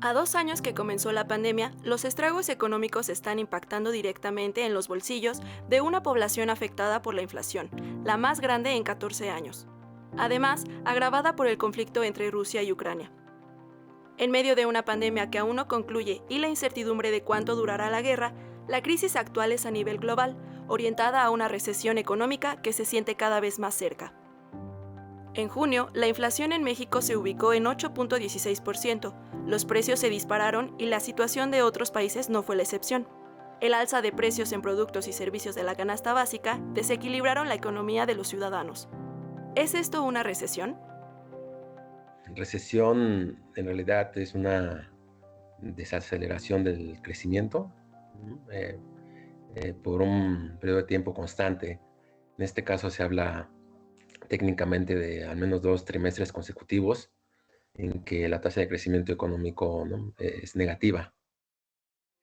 A 2 años que comenzó la pandemia, los estragos económicos están impactando directamente en los bolsillos de una población afectada por la inflación, la más grande en 14 años. Además, agravada por el conflicto entre Rusia y Ucrania. En medio de una pandemia que aún no concluye y la incertidumbre de cuánto durará la guerra, la crisis actual es a nivel global, orientada a una recesión económica que se siente cada vez más cerca. En junio, la inflación en México se ubicó en 8.16%, los precios se dispararon y la situación de otros países no fue la excepción. El alza de precios en productos y servicios de la canasta básica desequilibraron la economía de los ciudadanos. ¿Es esto una recesión? Recesión en realidad es una desaceleración del crecimiento, ¿no? Por un periodo de tiempo constante. En este caso se habla técnicamente de al menos 2 trimestres consecutivos en que la tasa de crecimiento económico, ¿no? Es negativa,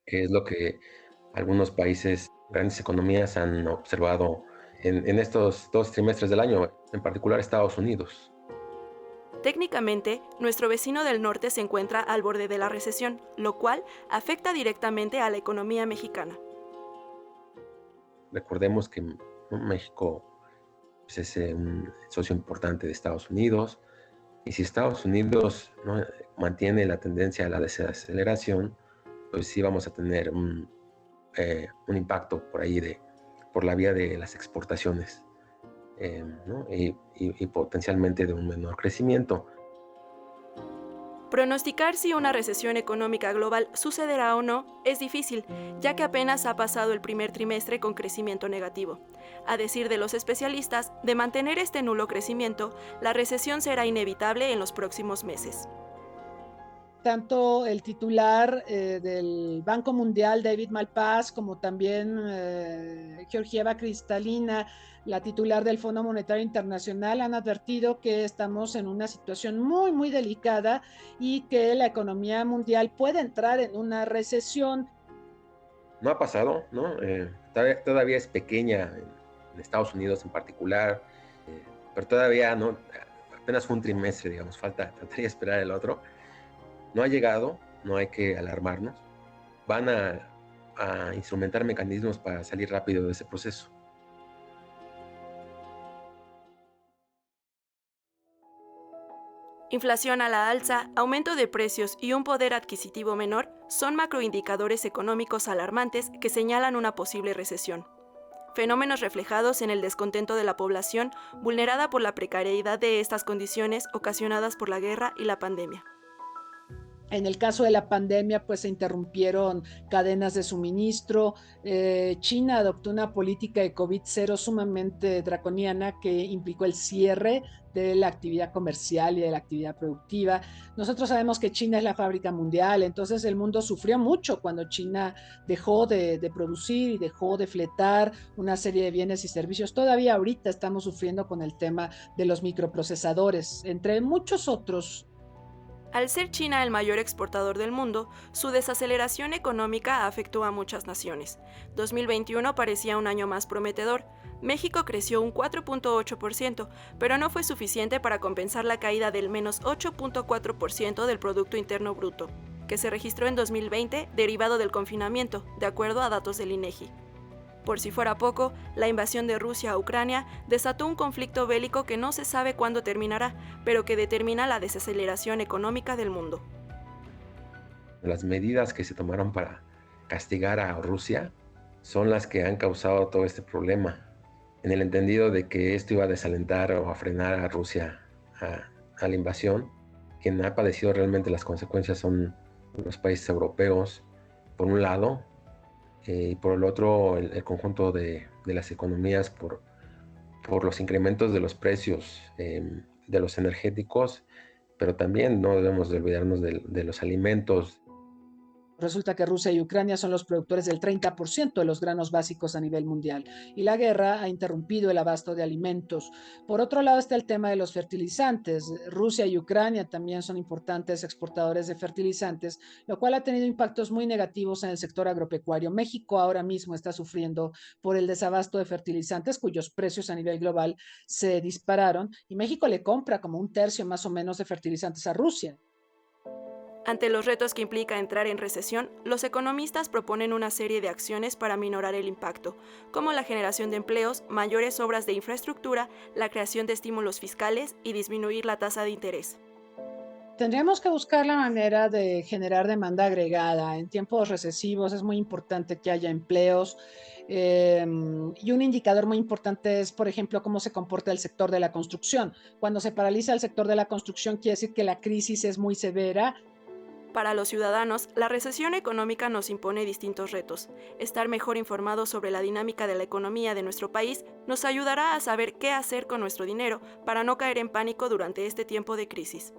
que es lo que algunos países, grandes economías han observado en estos 2 trimestres del año, en particular Estados Unidos. Técnicamente, nuestro vecino del norte se encuentra al borde de la recesión, lo cual afecta directamente a la economía mexicana. Recordemos que, ¿no?, México, pues, es un socio importante de Estados Unidos, y si Estados Unidos, ¿no?, mantiene la tendencia a la desaceleración, pues sí vamos a tener un impacto por ahí por la vía de las exportaciones, ¿no? Y potencialmente de un menor crecimiento. Pronosticar si una recesión económica global sucederá o no es difícil, ya que apenas ha pasado el primer trimestre con crecimiento negativo. A decir de los especialistas, de mantener este nulo crecimiento, la recesión será inevitable en los próximos meses. Tanto el titular del Banco Mundial, David Malpass, como también Georgieva Cristalina, la titular del Fondo Monetario Internacional, han advertido que estamos en una situación muy, muy delicada y que la economía mundial puede entrar en una recesión. No ha pasado, ¿no? Todavía es pequeña en Estados Unidos en particular, pero todavía no, apenas fue un trimestre, digamos, faltaría esperar el otro. No ha llegado, no hay que alarmarnos. Van a instrumentar mecanismos para salir rápido de ese proceso. Inflación a la alza, aumento de precios y un poder adquisitivo menor son macroindicadores económicos alarmantes que señalan una posible recesión. Fenómenos reflejados en el descontento de la población vulnerada por la precariedad de estas condiciones ocasionadas por la guerra y la pandemia. En el caso de la pandemia, pues se interrumpieron cadenas de suministro. China adoptó una política de COVID cero sumamente draconiana que implicó el cierre de la actividad comercial y de la actividad productiva. Nosotros sabemos que China es la fábrica mundial, entonces el mundo sufrió mucho cuando China dejó de producir y dejó de fletar una serie de bienes y servicios. Todavía ahorita estamos sufriendo con el tema de los microprocesadores, entre muchos otros. Al ser China el mayor exportador del mundo, su desaceleración económica afectó a muchas naciones. 2021 parecía un año más prometedor. México creció un 4.8%, pero no fue suficiente para compensar la caída del menos 8.4% del Producto Interno Bruto, que se registró en 2020 derivado del confinamiento, de acuerdo a datos del INEGI. Por si fuera poco, la invasión de Rusia a Ucrania desató un conflicto bélico que no se sabe cuándo terminará, pero que determina la desaceleración económica del mundo. Las medidas que se tomaron para castigar a Rusia son las que han causado todo este problema, en el entendido de que esto iba a desalentar o a frenar a Rusia a la invasión. Quien ha padecido realmente las consecuencias son los países europeos, por un lado, y por el otro el conjunto de las economías por los incrementos de los precios de los energéticos, pero también no debemos de olvidarnos de los alimentos. Resulta que Rusia y Ucrania son los productores del 30% de los granos básicos a nivel mundial y la guerra ha interrumpido el abasto de alimentos. Por otro lado está el tema de los fertilizantes. Rusia y Ucrania también son importantes exportadores de fertilizantes, lo cual ha tenido impactos muy negativos en el sector agropecuario. México ahora mismo está sufriendo por el desabasto de fertilizantes cuyos precios a nivel global se dispararon y México le compra como un tercio más o menos de fertilizantes a Rusia. Ante los retos que implica entrar en recesión, los economistas proponen una serie de acciones para minorar el impacto, como la generación de empleos, mayores obras de infraestructura, la creación de estímulos fiscales y disminuir la tasa de interés. Tendríamos que buscar la manera de generar demanda agregada. En tiempos recesivos es muy importante que haya empleos. Y un indicador muy importante es, por ejemplo, cómo se comporta el sector de la construcción. Cuando se paraliza el sector de la construcción, quiere decir que la crisis es muy severa. Para los ciudadanos, la recesión económica nos impone distintos retos. Estar mejor informados sobre la dinámica de la economía de nuestro país nos ayudará a saber qué hacer con nuestro dinero para no caer en pánico durante este tiempo de crisis.